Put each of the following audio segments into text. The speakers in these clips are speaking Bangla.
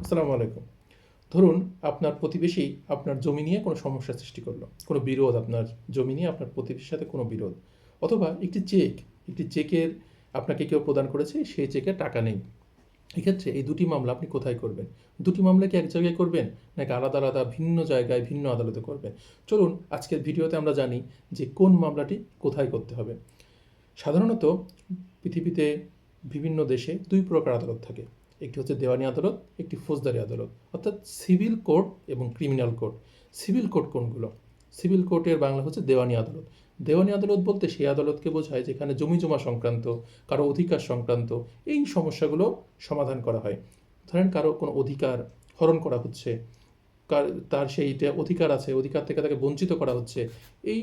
আসসালামু আলাইকুম। ধরুন আপনার প্রতিবেশী আপনার জমি নিয়ে কোনো সমস্যা সৃষ্টি করলো। কোনো বিরোধ আপনার জমি নিয়ে আপনার প্রতিবেশীর সাথে কোনো বিরোধ। অথবা একটি চেকের আপনাকে কেউ প্রদান করেছে, সেই চেকে টাকা নেই। এক্ষেত্রে এই ২টি মামলা আপনি কোথায় করবেন? ২টি মামলা কি এক জায়গায় করবেন? নাকি আলাদা, আলাদা ভিন্ন জায়গায় ভিন্ন আদালতে করবেন? চলুন আজকের ভিডিওতে আমরা জানি যে কোন মামলাটি কোথায় করতে হবে। সাধারণত পৃথিবীতে বিভিন্ন দেশে ২ প্রকার আদালত থাকে। একটি হচ্ছে দেওয়ানি আদালত, একটি ফৌজদারি আদালত। অর্থাৎ সিভিল কোর্ট এবং ক্রিমিনাল কোর্ট। সিভিল কোর্ট কোনগুলো? সিভিল কোর্টের বাংলা হচ্ছে দেওয়ানি আদালত। দেওয়ানি আদালত বলতে সেই আদালতকে বোঝায় যেখানে জমিজমা সংক্রান্ত, কারো অধিকার সংক্রান্ত এই সমস্যাগুলো সমাধান করা হয়। ধরেন কারো কোনো অধিকার হরণ করা হচ্ছে, তার সেইটা অধিকার আছে, অধিকার থেকে তাকে বঞ্চিত করা হচ্ছে। এই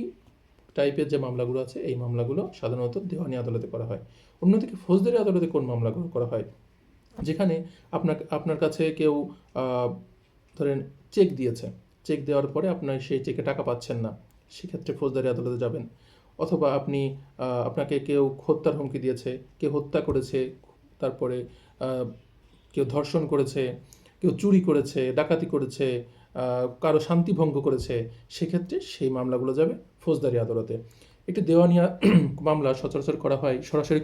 টাইপের যে মামলাগুলো আছে এই মামলাগুলো সাধারণত দেওয়ানি আদালতে করা হয়। অন্যদিকে ফৌজদারি আদালতে কোন মামলাগুলো করা হয়? যেখানে আপনার কাছে কেউ ধরেন চেক দিয়েছে, চেক দেওয়ার পরে আপনার সেই চেকে টাকা পাচ্ছেন না, সেক্ষেত্রে ফৌজদারি আদালতে যাবেন। অথবা আপনাকে কেউ হত্যার হুমকি দিয়েছে, কেউ হত্যা করেছে, তারপরে কেউ ধর্ষণ করেছে, কেউ চুরি করেছে, ডাকাতি করেছে, কারো শান্তি ভঙ্গ করেছে, সেক্ষেত্রে সেই মামলাগুলো যাবে ফৌজদারি আদালতে। একটি দেওয়ানিয়া মামলা সচরাচর করা হয় সরাসরি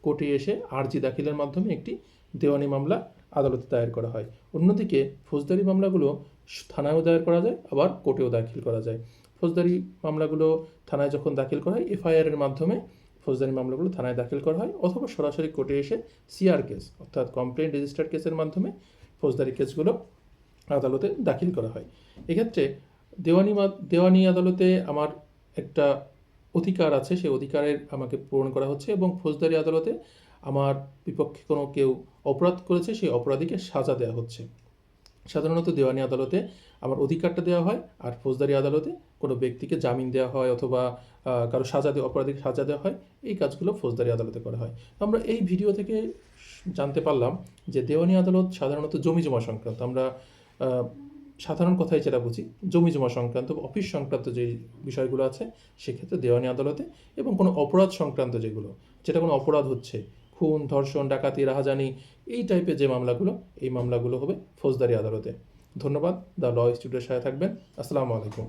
কোর্টে এসে আর্জি দাখিলের মাধ্যমে একটি দেওয়ানি মামলা আদালতে দায়ের করা হয়। অন্যদিকে ফৌজদারি মামলাগুলো থানায়ও দায়ের করা যায়, আবার কোর্টেও দাখিল করা যায়। ফৌজদারি মামলাগুলো থানায় যখন দাখিল করা হয় এফআইআরের মাধ্যমে ফৌজদারি মামলাগুলো থানায় দাখিল করা হয়, অথবা সরাসরি কোর্টে এসে সিআর কেস অর্থাৎ কমপ্লেন রেজিস্টার্ড কেসের মাধ্যমে ফৌজদারি কেসগুলো আদালতে দাখিল করা হয়। এক্ষেত্রে দেওয়ানি আদালতে আমার একটা অধিকার আছে, সেই অধিকারের আমাকে পূরণ করা হচ্ছে, এবং ফৌজদারি আদালতে আমার বিপক্ষে কোনো কেউ অপরাধ করেছে, সেই অপরাধীকে সাজা দেওয়া হচ্ছে। সাধারণত দেওয়ানি আদালতে আমার অধিকারটা দেওয়া হয়, আর ফৌজদারি আদালতে কোনো ব্যক্তিকে জামিন দেওয়া হয়, অথবা কারো অপরাধীকে সাজা দেওয়া হয়। এই কাজগুলো ফৌজদারি আদালতে করা হয়। আমরা এই ভিডিও থেকে জানতে পারলাম যে দেওয়ানি আদালত সাধারণত জমিজমা সংক্রান্ত। আমরা সাধারণ কথায় যেটা বুঝি, জমিজমা সংক্রান্ত বা অফিস সংক্রান্ত যে বিষয়গুলো আছে সেক্ষেত্রে দেওয়ানি আদালতে, এবং কোনো অপরাধ সংক্রান্ত যেটা কোনো অপরাধ হচ্ছে, খুন, ধর্ষণ, ডাকাতি, রাহাজানি, এই টাইপের যে মামলাগুলো, এই মামলাগুলো হবে ফৌজদারি আদালতে। ধন্যবাদ। দ্য ল ইনস্টিটিউটের সাথে থাকবেন। আসসালামু আলাইকুম।